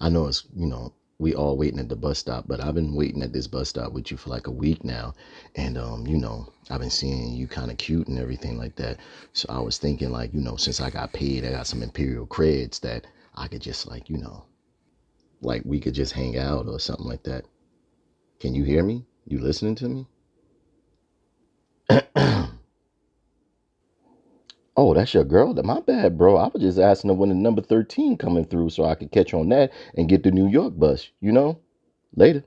I know it's, we all waiting at the bus stop, but I've been waiting at this bus stop with you for like a week now. And, I've been seeing you kind of cute and everything like that. So I was thinking like, since I got paid, I got some Imperial creds that I could just like, like we could just hang out or something like that. Can you hear me? You listening to me? Oh, that's your girl? My bad, bro. I was just asking her when the number 13 coming through so I could catch on that and get the New York bus. Later.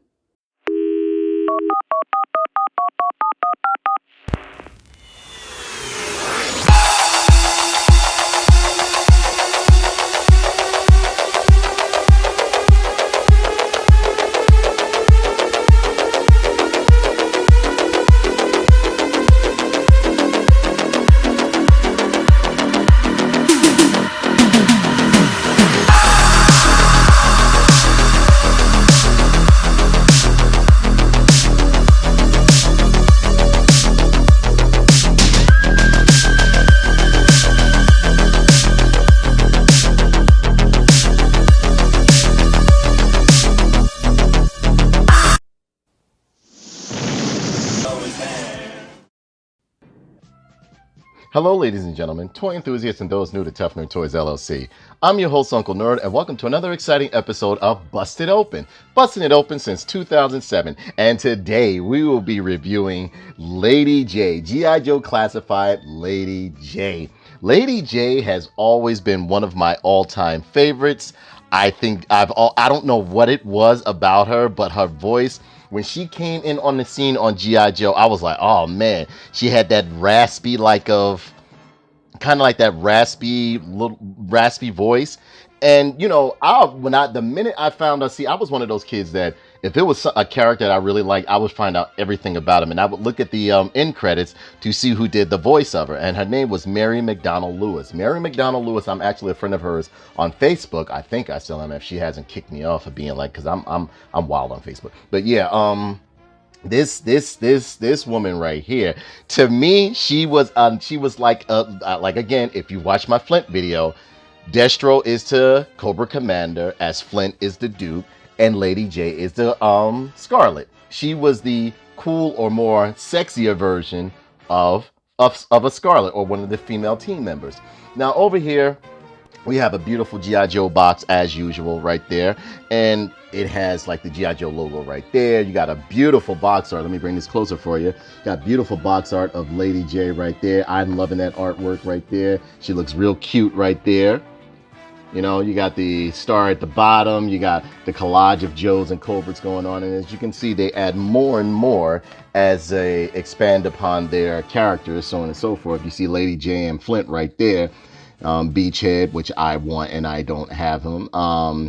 Hello, ladies and gentlemen, toy enthusiasts and those new to Tough Nerd Toys LLC. I'm your host, Uncle Nerd, and welcome to another exciting episode of Busted Open. Busting it open since 2007, and today we will be reviewing Lady Jaye, G.I. Joe Classified Lady Jaye. Lady Jaye has always been one of my all-time favorites. I don't know what it was about her, but her voice, when she came in on the scene on G.I. Joe, I was like, oh man, she had that raspy, kind of like that raspy voice. And the minute I found out, see, I was one of those kids that if it was a character that I really liked, I would find out everything about him, and I would look at the end credits to see who did the voice of her. And her name was Mary McDonnell Lewis. Mary McDonnell Lewis. I'm actually a friend of hers on Facebook. I think I still am, if she hasn't kicked me off of being like, because I'm wild on Facebook. But yeah, this woman right here, to me, she was like, again, if you watch my Flint video, Destro is to Cobra Commander as Flint is the Duke, and Lady Jaye is the Scarlet. She was the cool or more sexier version of a Scarlet, or one of the female team members. Now over here we have a beautiful G.I. Joe box as usual right there. And it has like the G.I. Joe logo right there. You got a beautiful box art. Let me bring this closer for you. Got beautiful box art of Lady Jaye right there. I'm loving that artwork right there. She looks real cute right there. You got the star at the bottom. You got the collage of Joes and Cobras going on. And as you can see, they add more and more as they expand upon their characters, so on and so forth. You see Lady Jaye and Flint right there. Beachhead, which I want and I don't have him.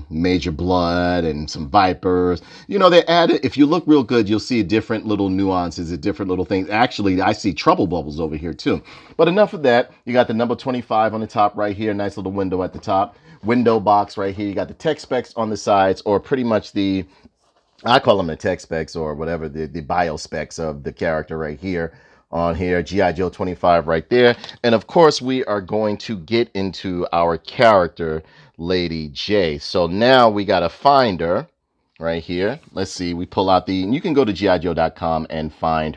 Major Blood and some Vipers. They added, if you look real good, you'll see different little nuances and different little things. Actually, I see Trouble Bubbles over here too. But enough of that. You got the number 25 on the top right here. Nice little window at the top. Window box right here. You got the tech specs on the sides, or pretty much I call them the tech specs, or whatever, the bio specs of the character right here. On here, G.I. Joe 25 right there. And of course, we are going to get into our character, Lady Jaye. So now we got to find her right here. Let's see. We pull out you can go to gijoe.com and find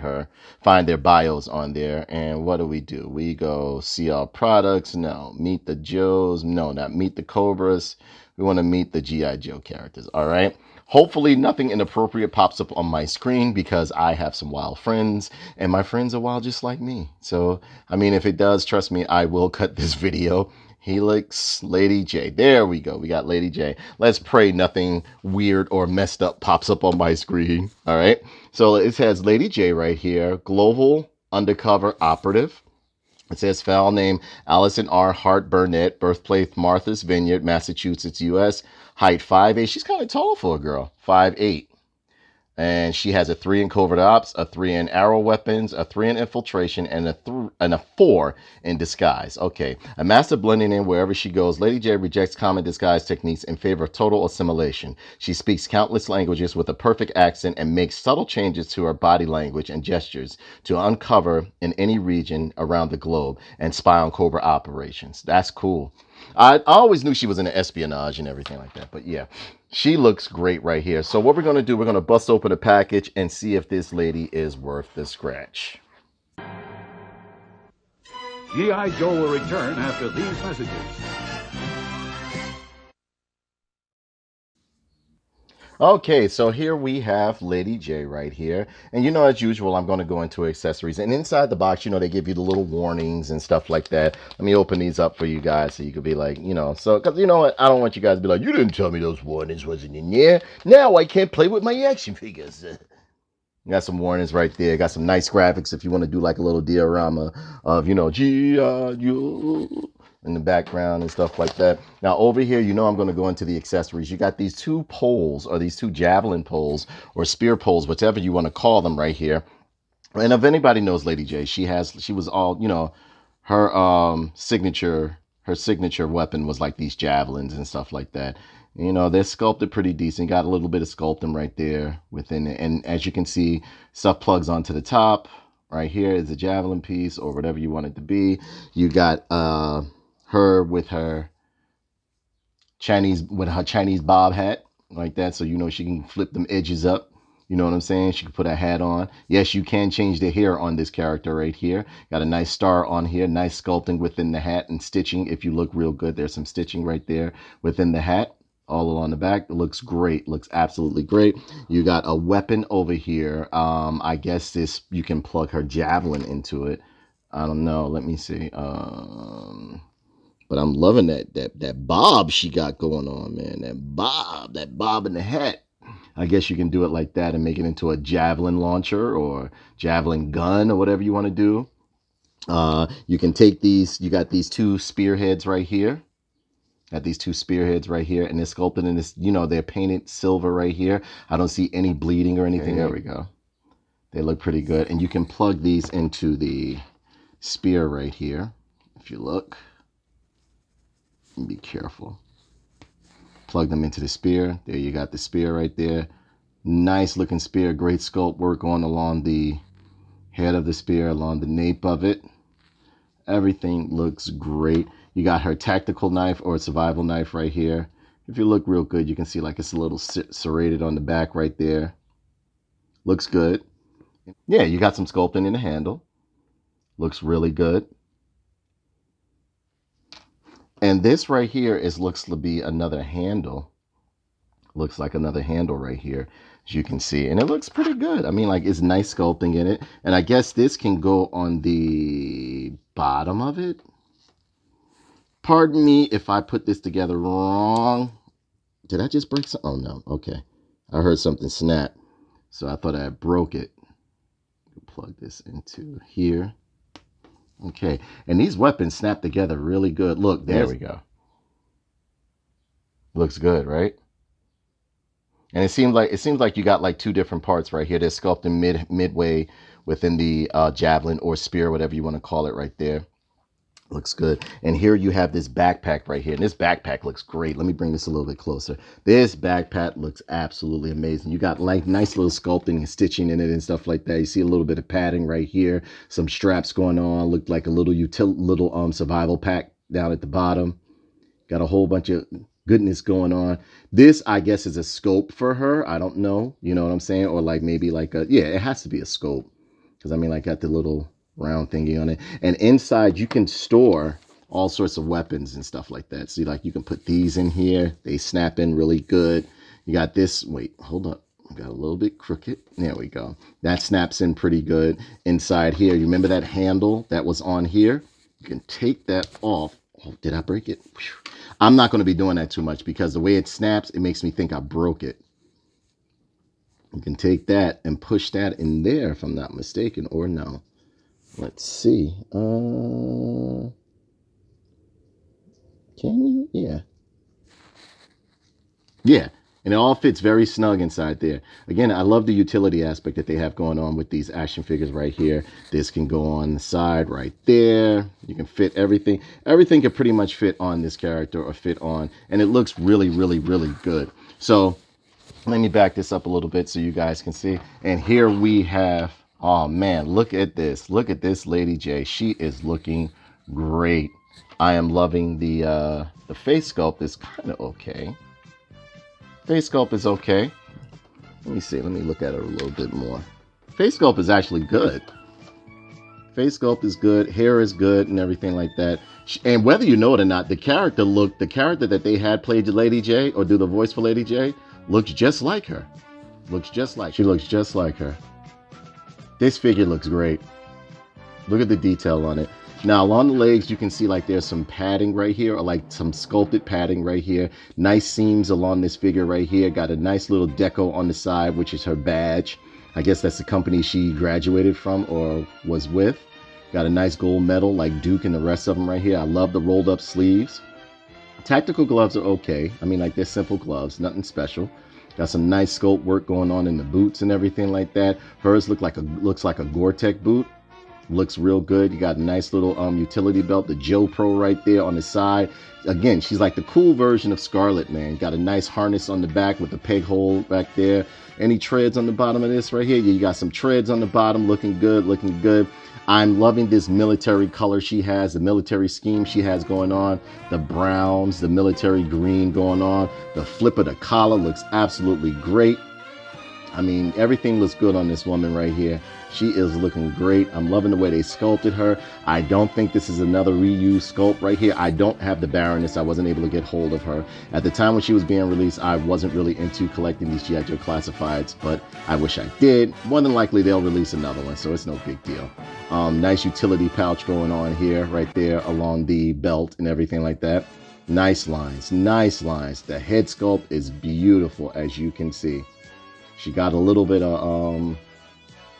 their bios on there. And what do? We go see all products. No. Meet the Joes. No, not meet the Cobras. We want to meet the G.I. Joe characters. All right. Hopefully nothing inappropriate pops up on my screen, because I have some wild friends and my friends are wild just like me. So, I mean, if it does, trust me, I will cut this video. Helix, Lady Jaye. There we go. We got Lady Jaye. Let's pray nothing weird or messed up pops up on my screen. All right. So it has Lady Jaye right here. Global Undercover Operative. It says file name Allison R. Hart Burnett, birthplace Martha's Vineyard, Massachusetts, U.S. Height 5'8". She's kind of tall for a girl, 5'8". And she has a 3 in covert ops, a 3 in arrow weapons, a 3 in infiltration, and a 4 in disguise. Okay, a master blending in wherever she goes. Lady Jaye rejects common disguise techniques in favor of total assimilation. She speaks countless languages with a perfect accent and makes subtle changes to her body language and gestures to uncover in any region around the globe and spy on Cobra operations. That's cool. I always knew she was into espionage and everything like that. But yeah, she looks great right here. So what we're going to do, we're going to bust open the package and see if this lady is worth the scratch. G.I. Joe will return after these messages. Okay, so here we have Lady J right here. And you know, as usual, I'm going to go into accessories. And inside the box, you know, they give you the little warnings and stuff like that. Let me open these up for you guys so you could be like, you know, so, because you know what? I don't want you guys to be like, you didn't tell me those warnings wasn't in there. Now I can't play with my action figures. Got some warnings right there. Got some nice graphics if you want to do like a little diorama of, you know, G.I.Joe in the background and stuff like that. Now over here, you know, I'm going to go into the accessories. You got these two poles, or these two javelin poles or spear poles, whatever you want to call them right here. And if anybody knows Lady J, she was all, you know, her signature weapon was like these javelins and stuff like that. You know, they're sculpted pretty decent. Got a little bit of sculpting right there within it. And as you can see, stuff plugs onto the top. Right here is a javelin piece or whatever you want it to be. You got her with her Chinese bob hat like that. So you know she can flip them edges up. You know what I'm saying? She can put a hat on. Yes, you can change the hair on this character right here. Got a nice star on here. Nice sculpting within the hat and stitching. If you look real good, there's some stitching right there within the hat. All along the back. It looks great. Looks absolutely great. You got a weapon over here. I guess this, you can plug her javelin into it. I don't know. Let me see. But I'm loving that bob she got going on, man. That bob in the hat. I guess you can do it like that and make it into a javelin launcher or javelin gun or whatever you want to do. You can take these, you got these two spearheads right here. Got these two spearheads right here, and they're sculpted in this, you know, they're painted silver right here. I don't see any bleeding or anything. There we go. They look pretty good. And you can plug these into the spear right here. If you look, and be careful. Plug them into the spear. There you got the spear right there. Nice looking spear. Great sculpt work on along the head of the spear, along the nape of it. Everything looks great. You got her tactical knife or survival knife right here. If you look real good, you can see like it's a little serrated on the back right there. Looks good. Yeah, you got some sculpting in the handle. Looks really good. And this right here looks to be another handle. Looks like another handle right here, as you can see. And it looks pretty good. I mean, like, it's nice sculpting in it. And I guess this can go on the bottom of it. Pardon me if I put this together wrong. Did I just break some? Oh, no. Okay. I heard something snap. So I thought I broke it. Plug this into here. Okay, and these weapons snap together really good. Look, there we go. Looks good, right? And it seems like you got like two different parts right here. They're sculpting midway within the javelin or spear, whatever you want to call it, right there. Looks good. And here you have this backpack right here. And this backpack looks great. Let me bring this a little bit closer. This backpack looks absolutely amazing. You got like nice little sculpting and stitching in it and stuff like that. You see a little bit of padding right here. Some straps going on. Looked like a little survival pack down at the bottom. Got a whole bunch of goodness going on. This, I guess, is a scope for her. I don't know. You know what I'm saying? Or like maybe like a, yeah, it has to be a scope. Because I mean, like, got the little round thingy on it, and inside you can store all sorts of weapons and stuff like that. See, like, you can put these in here. They snap in really good. You got this. Wait, hold up. I got a little bit crooked. There we go. That snaps in pretty good. Inside here, you remember that handle that was on here? You can take that off. Oh, did I break it? Whew. I'm not going to be doing that too much because the way it snaps, it makes me think I broke it. You can take that and push that in there, if I'm not mistaken, or no. Let's see. Can you? Yeah. Yeah. And it all fits very snug inside there. Again, I love the utility aspect that they have going on with these action figures right here. This can go on the side right there. You can fit everything. Everything can pretty much fit on this character or fit on. And it looks really, really, really good. So let me back this up a little bit so you guys can see. And here we have, oh man, look at this. Look at this Lady J. She is looking great. I am loving the face sculpt is kind of okay. Face sculpt is okay. Let me see. Let me look at it a little bit more. Face sculpt is actually good. Face sculpt is good. Hair is good and everything like that. And whether you know it or not, the character that they had played Lady Jaye or do the voice for Lady Jaye looks just like her. She looks just like her. This figure looks great. Look at the detail on it. Now along the legs, you can see like there's some padding right here, or like some sculpted padding right here. Nice seams along this figure right here. Got a nice little deco on the side, which is her badge. I guess that's the company she graduated from or was with. Got a nice gold medal like Duke and the rest of them right here. I love the rolled up sleeves. Tactical gloves are okay. I mean, like, they're simple gloves, nothing special. Got some nice sculpt work going on in the boots and everything like that. Hers looks like a Gore-Tex boot. Looks real good. You got a nice little utility belt, the Joe Pro right there on the side. Again, she's like the cool version of Scarlet, man. Got a nice harness on the back with the peg hole back there. Any treads on the bottom of this right here? Yeah, you got some treads on the bottom. Looking good, looking good. I'm loving this military color she has, the military scheme she has going on. The browns, the military green going on. The flip of the collar looks absolutely great. I mean, everything looks good on this woman right here. She is looking great. I'm loving the way they sculpted her. I don't think this is another reused sculpt right here. I don't have the Baroness. I wasn't able to get hold of her. At the time when she was being released, I wasn't really into collecting these G.I. Joe classifieds, but I wish I did. More than likely, they'll release another one, so it's no big deal. Nice utility pouch going on here, right there along the belt and everything like that. Nice lines, nice lines. The head sculpt is beautiful, as you can see. She got a little bit of,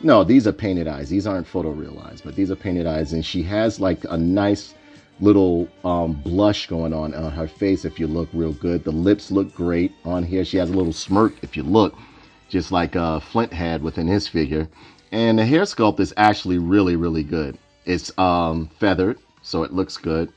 no, these are painted eyes. These aren't photorealized, but these are painted eyes. And she has like a nice little blush going on her face if you look real good. The lips look great on here. She has a little smirk if you look, just like Flint had within his figure. And the hair sculpt is actually really, really good. It's feathered, so it looks good.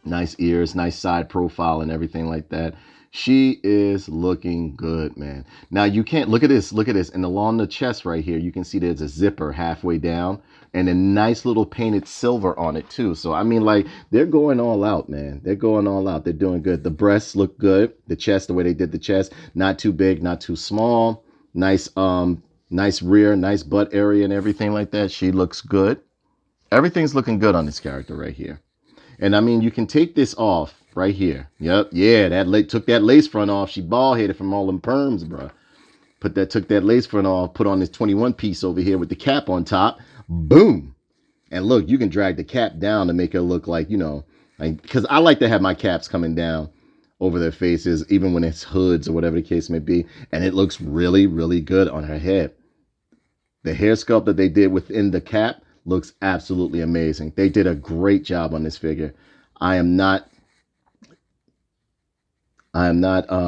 Nice ears, nice side profile and everything like that. She is looking good, man. Now you can't look at this. And along the chest right here, you can see there's a zipper halfway down and a nice little painted silver on it too. So I mean, like, they're going all out, man. They're going all out. They're doing good. The breasts look good. The chest, the way they did the chest, not too big, not too small. Nice, nice rear, nice butt area and everything like that. She looks good. Everything's looking good on this character right here. And I mean, you can take this off right here. Yep. Yeah. Took that lace front off. She bald headed from all them perms, bro. Took that lace front off, put on this 21 piece over here with the cap on top. Boom. And look, you can drag the cap down to make her look like, you know, like, because I like to have my caps coming down over their faces, even when it's hoods or whatever the case may be. And it looks really, really good on her head. The hair sculpt that they did within the cap looks absolutely amazing. They did a great job on this figure. I am not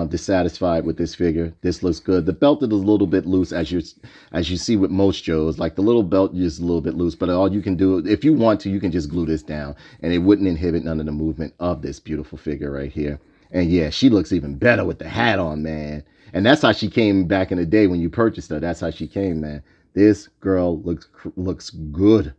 dissatisfied with this figure. This looks good. The belt is a little bit loose, as you see with most Joes. Like, the little belt is a little bit loose, but all you can do, if you want to, you can just glue this down, and it wouldn't inhibit none of the movement of this beautiful figure right here. And yeah, she looks even better with the hat on, man. And that's how she came back in the day when you purchased her. That's how she came, man. This girl looks good.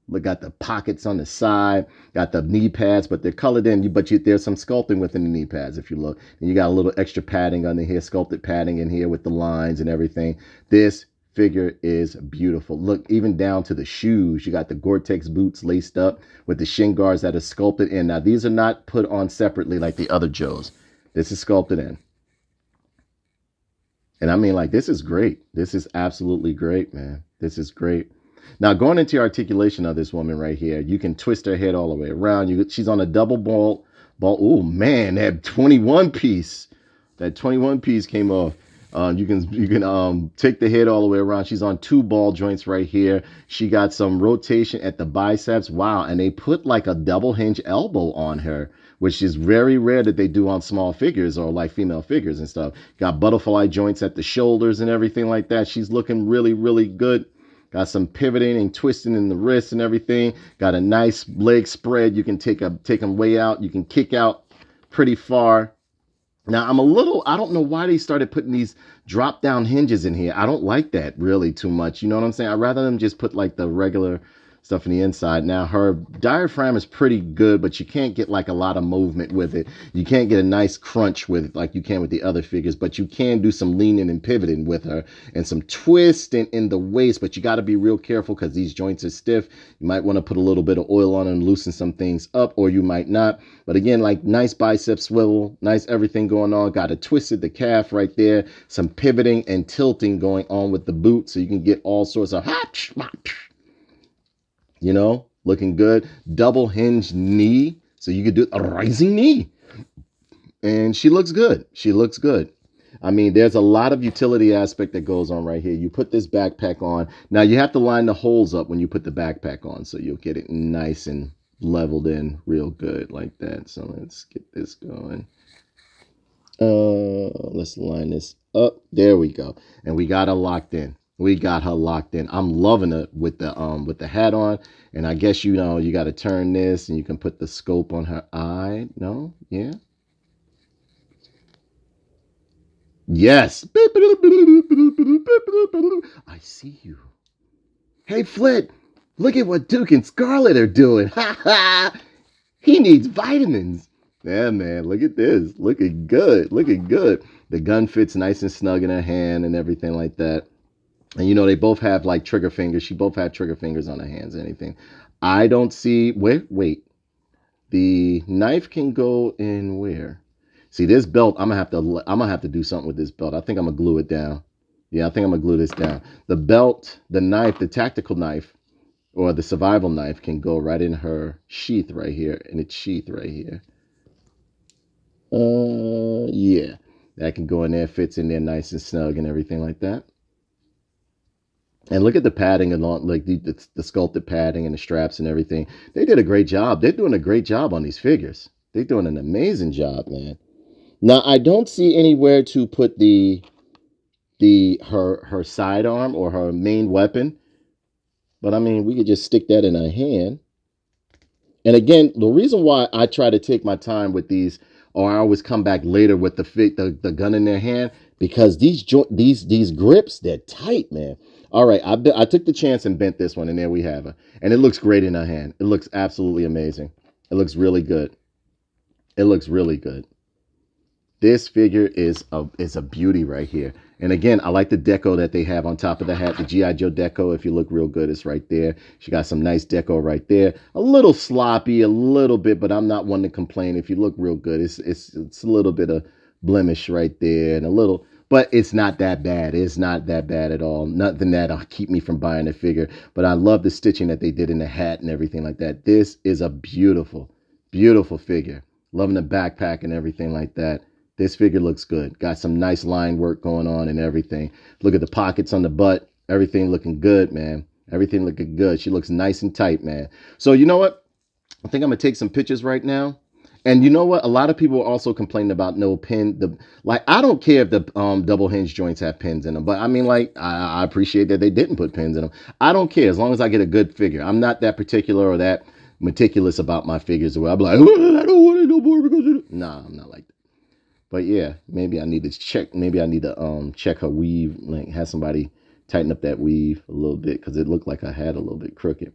Look, got the pockets on the side, got the knee pads, but they're colored in. There's some sculpting within the knee pads if you look. And you got a little extra padding under here, sculpted padding in here with the lines and everything. This figure is beautiful. Look, even down to the shoes. You got the Gore-Tex boots laced up with the shin guards that are sculpted in. Now, these are not put on separately like the other Joes. This is sculpted in. And I mean, like, this is great. This is absolutely great, man. This is great. Now, going into your articulation of this woman right here, you can twist her head all the way around. She's on a double ball. Oh, man, that 21 piece. That 21 piece came off. You can take the head all the way around. She's on two ball joints right here. She got some rotation at the biceps. Wow. And they put like a double hinge elbow on her, which is very rare that they do on small figures or like female figures and stuff. Got butterfly joints at the shoulders and everything like that. She's looking really, really good. Got some pivoting and twisting in the wrists and everything. Got a nice leg spread. You can take them way out. You can kick out pretty far. Now, I don't know why they started putting these drop down hinges in here. I don't like that really too much. You know what I'm saying? I'd rather them just put like the regular stuff in the inside. Now her diaphragm is pretty good, but you can't get like a lot of movement with it. You can't get a nice crunch with it like you can with the other figures, but you can do some leaning and pivoting with her and some twisting in the waist, but you got to be real careful because these joints are stiff. You might want to put a little bit of oil on and loosen some things up, or you might not. But again, like nice bicep swivel, nice everything going on. Got to twisted the calf right there. Some pivoting and tilting going on with the boot, so you can get all sorts of you know, looking good. Double hinge knee, so you could do a rising knee. And she looks good. She looks good. I mean, there's a lot of utility aspect that goes on right here. You put this backpack on. Now, you have to line the holes up when you put the backpack on, so you'll get it nice and leveled in real good like that. So let's get this going. Let's line this up. There we go. And we got her locked in. We got her locked in. I'm loving it with the hat on. And I guess, you know, you got to turn this and you can put the scope on her eye. No? Yeah. Yes. I see you. Hey, Flint, look at what Duke and Scarlet are doing. He needs vitamins. Yeah, man, look at this. Looking good. Looking good. The gun fits nice and snug in her hand and everything like that. And, you know, they both have, like, trigger fingers. She both have trigger fingers on her hands and anything. I don't see... Wait. The knife can go in where? See, this belt, I'm gonna have to do something with this belt. I think I'm gonna glue it down. Yeah, I think I'm gonna glue this down. The belt, the knife, the tactical knife, or the survival knife can go right in her sheath right here, in its sheath right here. Yeah, that can go in there, fits in there nice and snug and everything like that. And look at the padding and all, like the sculpted padding and the straps and everything. They did a great job. They're doing a great job on these figures. They're doing an amazing job, man. Now, I don't see anywhere to put her sidearm or her main weapon. But I mean, we could just stick that in her hand. And again, the reason why I try to take my time with these, or I always come back later with the gun in their hand, because these grips, they're tight, man. All right, I took the chance and bent this one, and there we have her. And it looks great in her hand. It looks absolutely amazing. It looks really good. It looks really good. This figure is a beauty right here. And again, I like the deco that they have on top of the hat. The G.I. Joe deco, if you look real good, it's right there. She got some nice deco right there. A little sloppy, a little bit, but I'm not one to complain. If you look real good, it's a little bit of blemish right there and a little, but it's not that bad. It's not that bad at all. Nothing that'll keep me from buying the figure. But I love the stitching that they did in the hat and everything like that. This is a beautiful, beautiful figure. Loving the backpack and everything like that. This figure looks good. Got some nice line work going on and everything. Look at the pockets on the butt. Everything looking good, man. Everything looking good. She looks nice and tight, man. So you know what? I think I'm going to take some pictures right now. And you know what? A lot of people are also complaining about no pin. I don't care if the double hinge joints have pins in them. But I mean, like, I appreciate that they didn't put pins in them. I don't care as long as I get a good figure. I'm not that particular or that meticulous about my figures. Where I'm like, oh, I don't want it no more because of it. Nah, I'm not like that. But yeah, maybe I need to check. Maybe I need to check her weave. Like, have somebody tighten up that weave a little bit because it looked like I had a little bit crooked.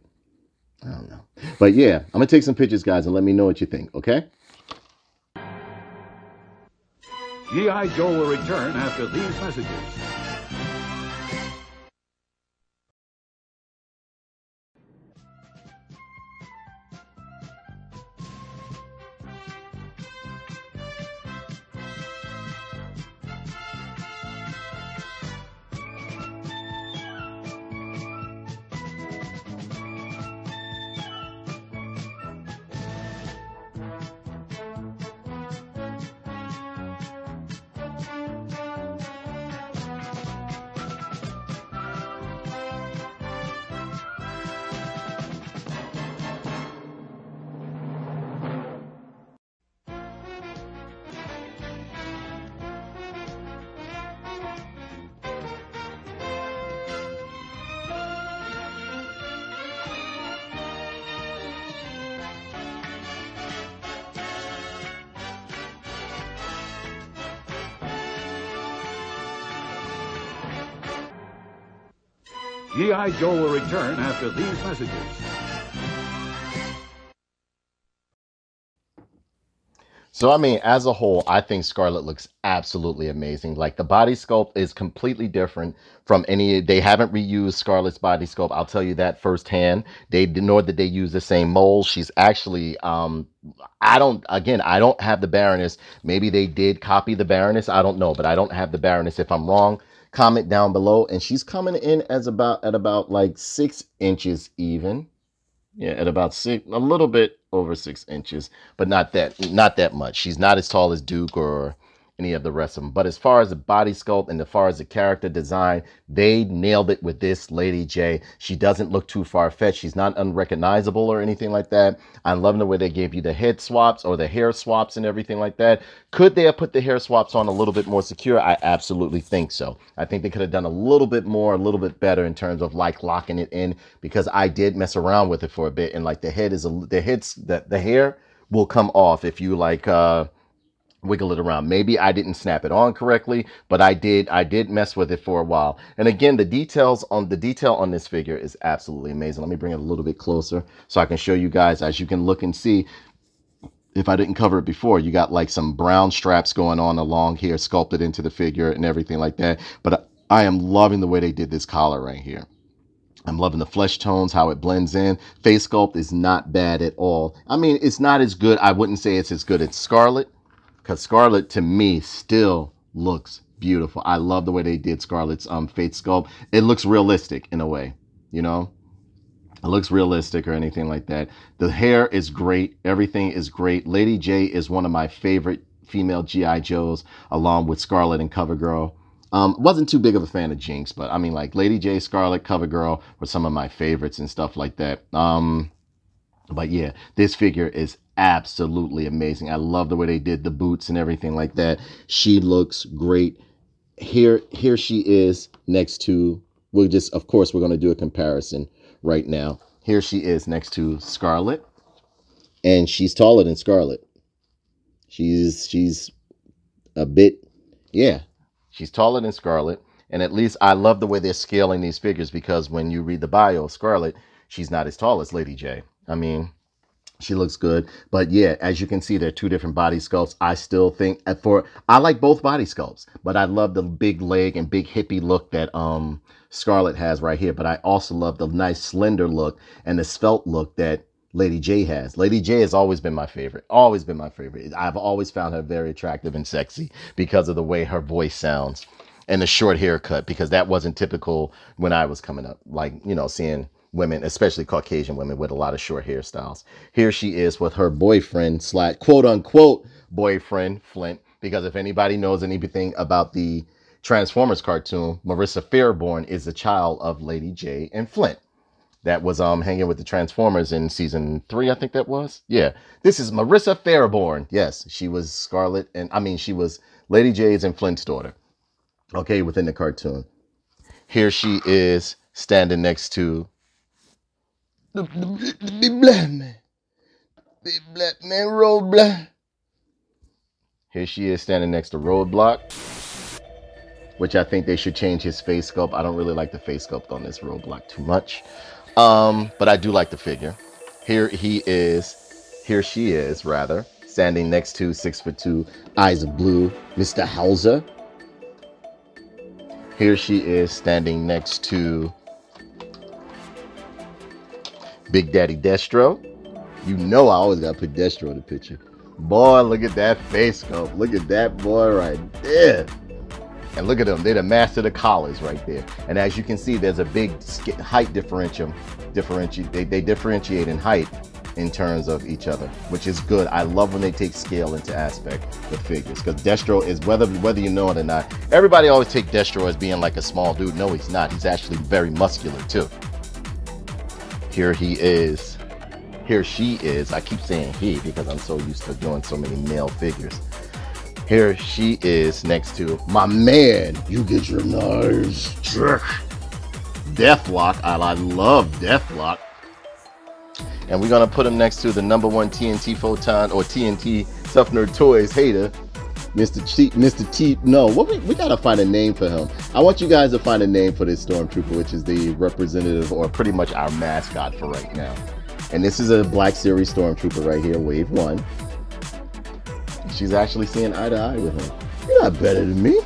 I don't know. But yeah, I'm gonna take some pictures, guys, and let me know what you think. Okay? G.I. Joe will return after these messages. G.I. Joe will return after these messages. So, I mean, as a whole, I think Scarlet looks absolutely amazing. Like, the body sculpt is completely different from they haven't reused Scarlet's body sculpt. I'll tell you that firsthand. Nor did they use the same mold. She's actually, I don't have the Baroness. Maybe they did copy the Baroness. I don't know, but I don't have the Baroness. If I'm wrong, comment down below. And she's coming in at about like 6 inches even. Yeah, at about a little bit over 6 inches, but not that much. She's not as tall as Duke or any of the rest of them. But as far as the body sculpt and as far as the character design, they nailed it with this Lady Jaye. She doesn't look too far-fetched. She's not unrecognizable or anything like that. I'm loving the way they gave you the head swaps or the hair swaps and everything like that. Could they have put the hair swaps on a little bit more secure? I absolutely think so. I think they could have done a little bit more, a little bit better in terms of like locking it in, because I did mess around with it for a bit, and like the hair will come off if you like wiggle it around. Maybe I didn't snap it on correctly, but I did mess with it for a while. And again, the detail on this figure is absolutely amazing. Let me bring it a little bit closer so I can show you guys. As you can look and see, if I didn't cover it before, you got like some brown straps going on along here, sculpted into the figure and everything like that. But I am loving the way they did this collar right here. I'm loving the flesh tones, how it blends in. Face sculpt is not bad at all. I mean, it's not as good. I wouldn't say it's as good as Scarlet, because Scarlet to me still looks beautiful. I love the way they did Scarlet's face sculpt. It looks realistic in a way, you know? It looks realistic or anything like that. The hair is great. Everything is great. Lady Jaye is one of my favorite female G.I. Joes, along with Scarlet and CoverGirl. Wasn't too big of a fan of Jinx, but I mean, like Lady Jaye, Scarlet, CoverGirl were some of my favorites and stuff like that. But yeah, this figure is absolutely amazing. I love the way they did the boots and everything like that. She looks great. Here she is next to, of course, we're going to do a comparison right now. Here she is next to Scarlet, and she's taller than Scarlet. She's a bit, yeah. She's taller than Scarlet, and at least I love the way they're scaling these figures, because when you read the bio of Scarlet, she's not as tall as Lady Jaye. I mean, she looks good, but yeah, as you can see, they're two different body sculpts. I still think I like both body sculpts, but I love the big leg and big hippie look that Scarlet has right here. But I also love the nice slender look and the svelte look that Lady Jaye has. Lady Jaye has always been my favorite. Always been my favorite. I've always found her very attractive and sexy because of the way her voice sounds and the short haircut, because that wasn't typical when I was coming up. Like, you know, seeing women, especially Caucasian women, with a lot of short hairstyles. Here she is with her boyfriend / quote unquote boyfriend, Flint, because if anybody knows anything about the Transformers cartoon, Marissa Fairborn is the child of Lady Jaye and Flint. That was hanging with the Transformers in season 3, I think that was. Yeah, this is Marissa Fairborn. Yes, she was Scarlet, and I mean, she was Lady Jaye's and Flint's daughter. Okay, within the cartoon. Here she is standing next to the black man. The black man, Roadblock. Here she is standing next to Roadblock, which I think they should change his face sculpt. I don't really like the face sculpt on this Roadblock too much. But I do like the figure. Here she is, rather, standing next to 6'2", eyes of blue, Mr. Hauser. Here she is standing next to Big Daddy Destro. You know I always gotta put Destro in the picture. Boy, look at that face sculpt. Look at that boy right there. And look at them. They're the master of the collars right there. And as you can see, there's a big height differential. They differentiate in height in terms of each other, which is good. I love when they take scale into aspect with figures, because Destro is, whether you know it or not, everybody always take Destro as being like a small dude. No, he's not. He's actually very muscular too. Here he is. Here she is. I keep saying he because I'm so used to doing so many male figures. Here she is next to my man. You get your knives. Deathlock. I love Deathlock. And we're going to put him next to the #1 TNT Photon or TNT Tough Nerd Toys hater, Mr. T. No, we gotta find a name for him. I want you guys to find a name for this stormtrooper, which is the representative or pretty much our mascot for right now. And this is a Black Series stormtrooper right here, Wave 1. She's actually seeing eye to eye with him. You're not better than me.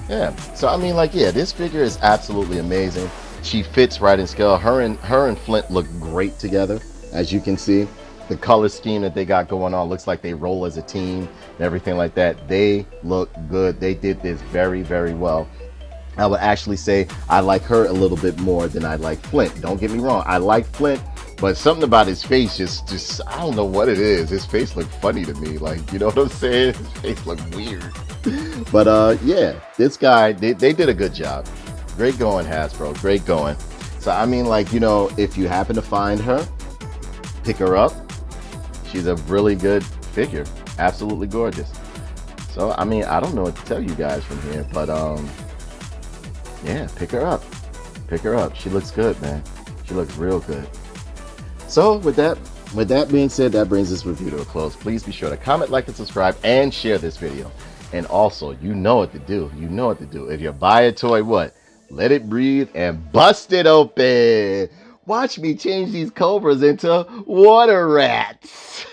Yeah. So I mean, like, yeah, this figure is absolutely amazing. She fits right in scale. Her and Flint look great together, as you can see. The color scheme that they got going on looks like they roll as a team and everything like that. They look good. They did this very, very well. I would actually say I like her a little bit more than I like Flint. Don't get me wrong. I like Flint, but something about his face just I don't know what it is. His face looked funny to me. Like, you know what I'm saying? His face looked weird. But yeah, this guy, they did a good job. Great going, Hasbro. Great going. So I mean, like, you know, if you happen to find her, pick her up. She's a really good figure. Absolutely gorgeous. So I mean, I don't know what to tell you guys from here, but yeah, pick her up. Pick her up. She looks good, man. She looks real good. So with that being said, that brings this review to a close. Please be sure to comment, like, and subscribe, and share this video. And also, you know what to do. You know what to do. If you buy a toy, what? Let it breathe and bust it open. Watch me change these cobras into water rats.